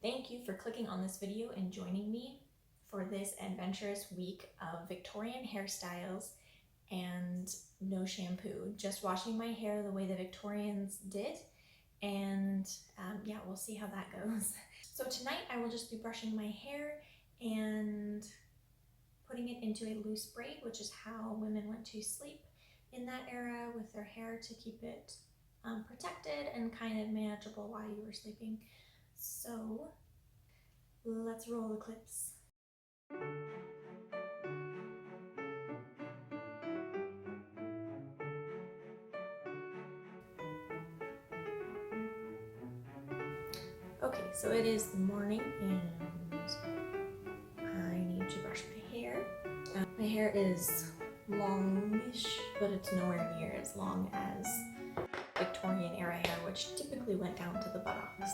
Thank you for clicking on this video and joining me for this adventurous week of Victorian hairstyles and no shampoo. Just washing my hair the way the Victorians did, and yeah, we'll see how that goes. So tonight I will just be brushing my hair and putting it into a loose braid, which is how women went to sleep in that era, with their hair to keep it protected and kind of manageable while you were sleeping. So let's roll the clips. Okay, so it is the morning and I need to brush my hair. My hair is longish, but it's nowhere near as long as Victorian era hair, which typically went down to the buttocks.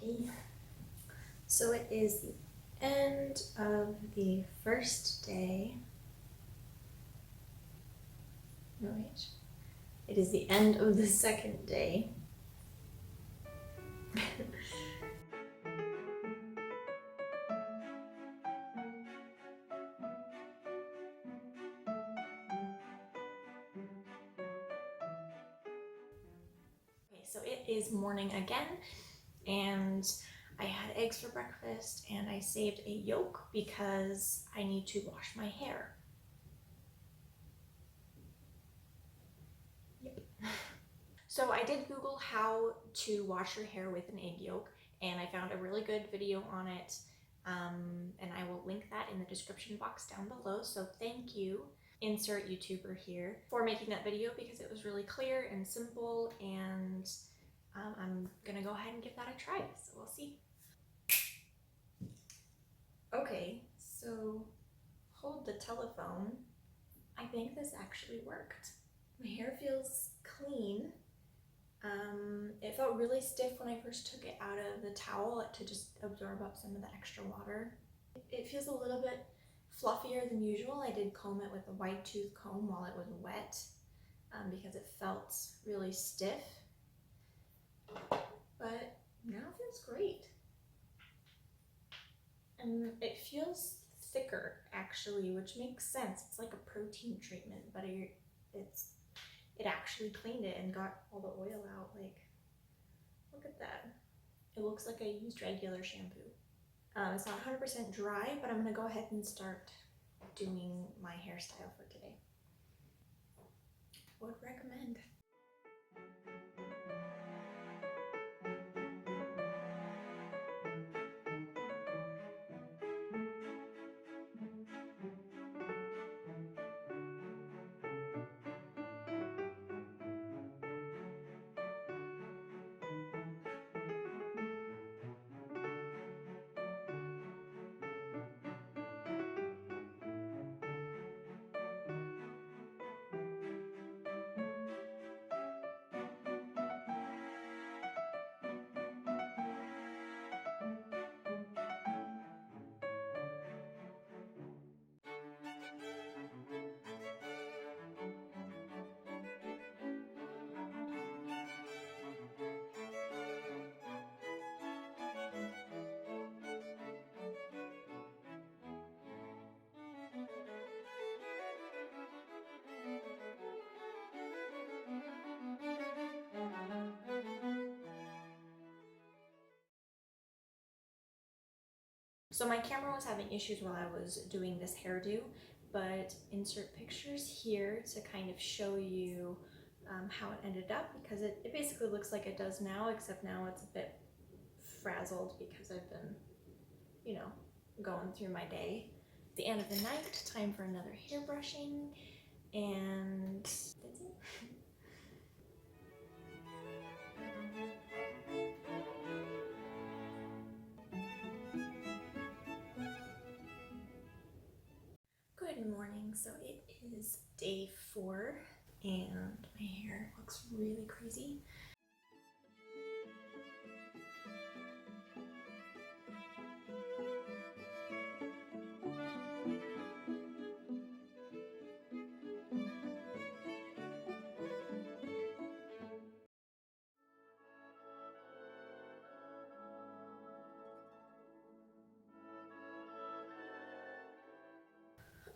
Okay, so it is the end of the first day. No, wait. It is the end of the second day. Okay, so it is morning again, and I had eggs for breakfast and I saved a yolk because I need to wash my hair. Yep. So I did Google how to wash your hair with an egg yolk, and I found a really good video on it, and I will link that in the description box down below. So thank you, insert YouTuber here, for making that video, because it was really clear and simple, and I'm gonna go ahead and give that a try, so we'll see. Okay, so hold the telephone. I think this actually worked. My hair feels clean. It felt really stiff when I first took it out of the towel to just absorb up some of the extra water. It feels a little bit fluffier than usual. I did comb it with a wide tooth comb while it was wet because it felt really stiff, but now it feels great. And it feels thicker actually, which makes sense. It's like a protein treatment, but it actually cleaned it and got all the oil out. Like, look at that. It looks like I used regular shampoo. It's not 100% dry, but I'm gonna go ahead and start doing my hairstyle for today. Would recommend. So my camera was having issues while I was doing this hairdo, but insert pictures here to kind of show you how it ended up, because it basically looks like it does now, except now it's a bit frazzled because I've been, you know, going through my day. At the end of the night, time for another hair brushing, and that's it. So it is day 4 and my hair looks really crazy.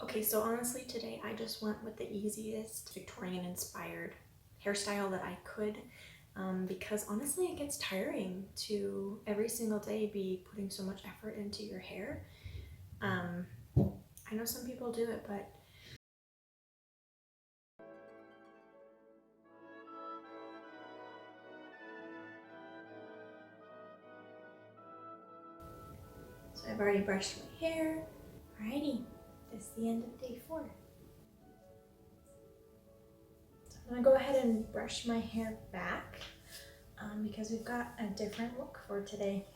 Okay, so honestly today I just went with the easiest Victorian inspired hairstyle that I could, because honestly it gets tiring to every single day be putting so much effort into your hair. I know some people do it, but so I've already brushed my hair. Alrighty, that's the end of day 4. So I'm gonna go ahead and brush my hair back because we've got a different look for today.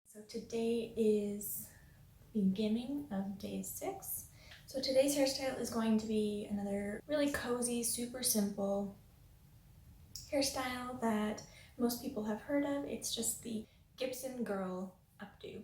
So today is the beginning of day 6. So today's hairstyle is going to be another really cozy, super simple hairstyle that most people have heard of. It's just the Gibson girl updo.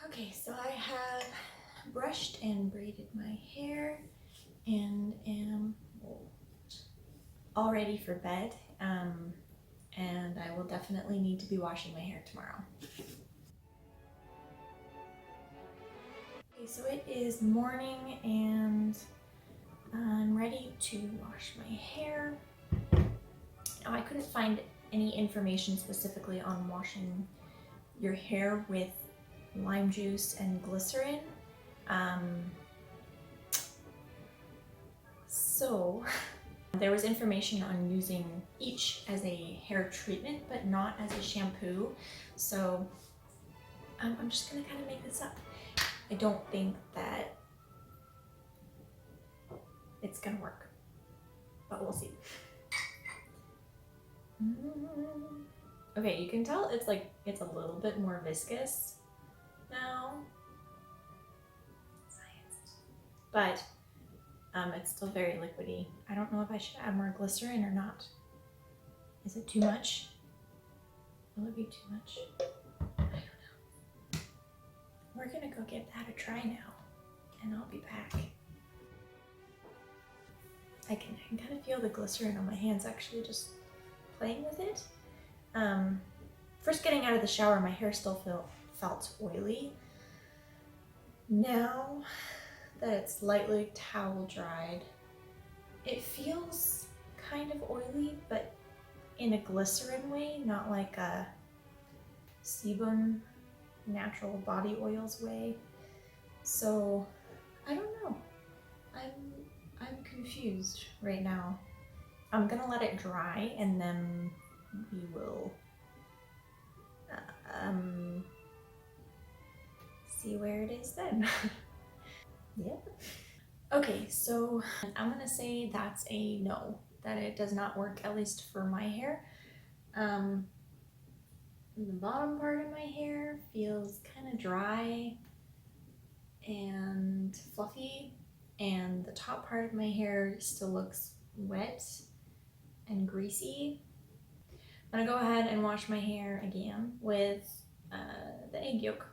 Okay, so I have brushed and braided my hair and am all ready for bed. And I will definitely need to be washing my hair tomorrow. Okay, so it is morning and I'm ready to wash my hair. Now, I couldn't find any information specifically on washing your hair with lime juice and glycerin. So there was information on using each as a hair treatment, but not as a shampoo. So I'm just gonna kind of make this up. I don't think that it's gonna work, but we'll see. Okay, you can tell it's a little bit more viscous now. Science. But it's still very liquidy. I don't know if I should add more glycerin or not. Is it too much? Will it be too much? I don't know. We're gonna go give that a try now, and I'll be back. I can kind of feel the glycerin on my hands actually just playing with it. First getting out of the shower, my hair still felt oily. Now that it's lightly towel dried, it feels kind of oily, but in a glycerin way, not like a sebum, natural body oils way. So I don't know. I'm confused right now. I'm gonna let it dry and then we will see where it is then. Yep. Okay, so I'm gonna say that's a no, that it does not work, at least for my hair. The bottom part of my hair feels kind of dry and fluffy, and the top part of my hair still looks wet and greasy. I'm gonna go ahead and wash my hair again with the egg yolk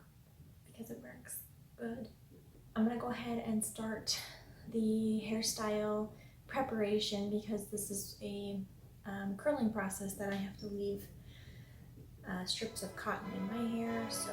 because it works good. I'm gonna go ahead and start the hairstyle preparation because this is a curling process that I have to leave strips of cotton in my hair. So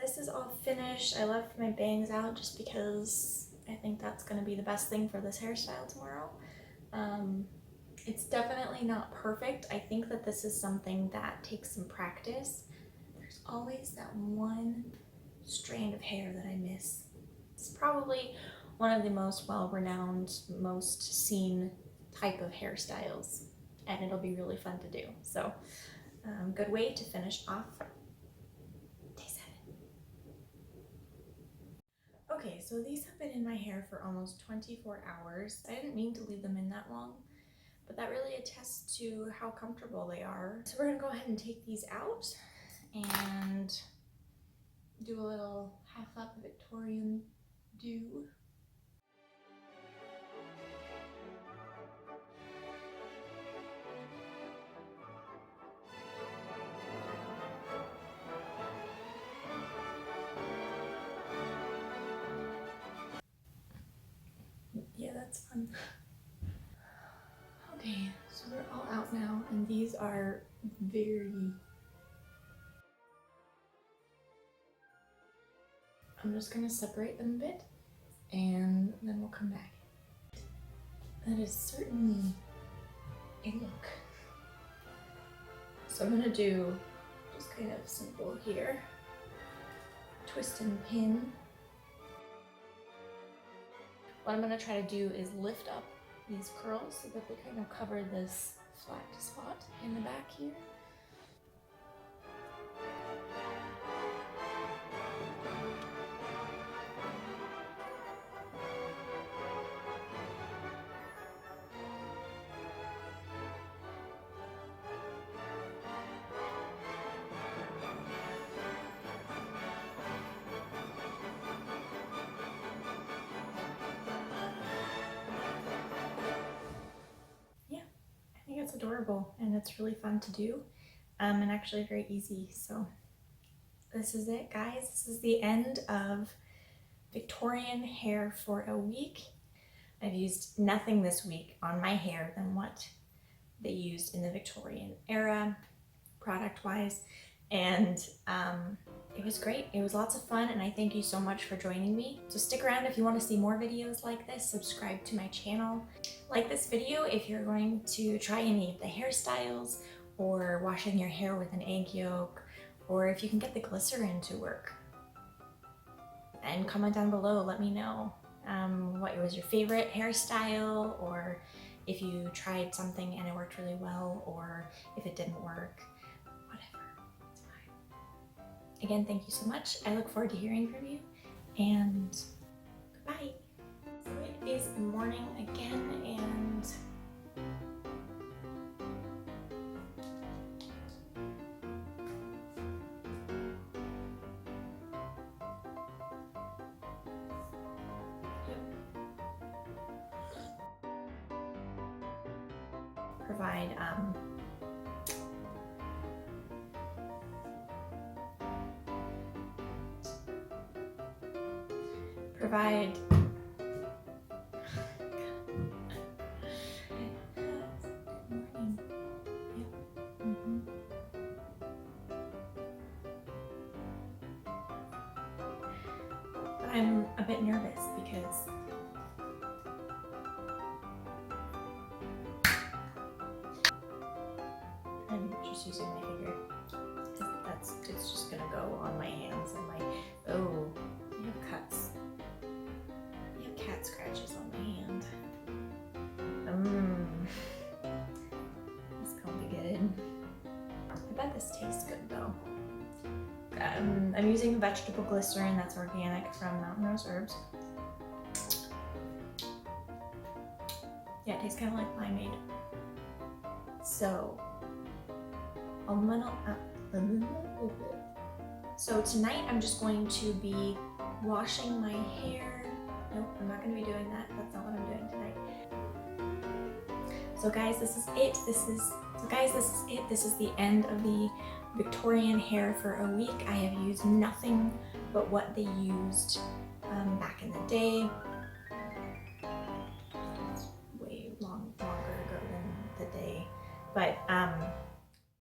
this is all finished. I left my bangs out just because I think that's going to be the best thing for this hairstyle tomorrow. It's definitely not perfect. I think that this is something that takes some practice. There's always that one strand of hair that I miss. It's probably one of the most well-renowned, most seen type of hairstyles, and it'll be really fun to do. So, good way to finish off day 7. Okay, so these have been in my hair for almost 24 hours. I didn't mean to leave them in that long, but that really attests to how comfortable they are. So we're gonna go ahead and take these out and do a little half up Victorian do. Yeah, that's fun. Okay, so they're all out now, and these are very... I'm just gonna separate them a bit, and then we'll come back. That is certainly a look. So I'm gonna do just kind of simple here. Twist and pin. What I'm gonna try to do is lift up these curls so that they kind of cover this flat spot in the back here. I think it's adorable and it's really fun to do and actually very easy. So this is it, guys. This is the end of Victorian hair for a week. I've used nothing this week on my hair than what they used in the Victorian era product wise, and it was great. It was lots of fun, and I thank you so much for joining me. So stick around if you want to see more videos like this. Subscribe to my channel. Like this video if you're going to try any of the hairstyles, or washing your hair with an egg yolk, or if you can get the glycerin to work. And comment down below, let me know what was your favorite hairstyle, or if you tried something and it worked really well, or if it didn't work. Again, thank you so much. I look forward to hearing from you, and goodbye. the morning again, and provide I'm a bit nervous because I'm just using my finger. It's just gonna go on my hands and my, oh, I have cuts. I have cat scratches on my hand. It's complicated. I bet this tastes good though. I'm using vegetable glycerin that's organic from Mountain Rose Herbs. Yeah, it tastes kind of like limeade. So, so tonight I'm just going to be washing my hair. Nope, I'm not going to be doing that. That's not what I'm doing tonight. So guys, this is it. This is the end of the Victorian hair for a week. I have used nothing but what they used back in the day. It's way longer ago than the day. But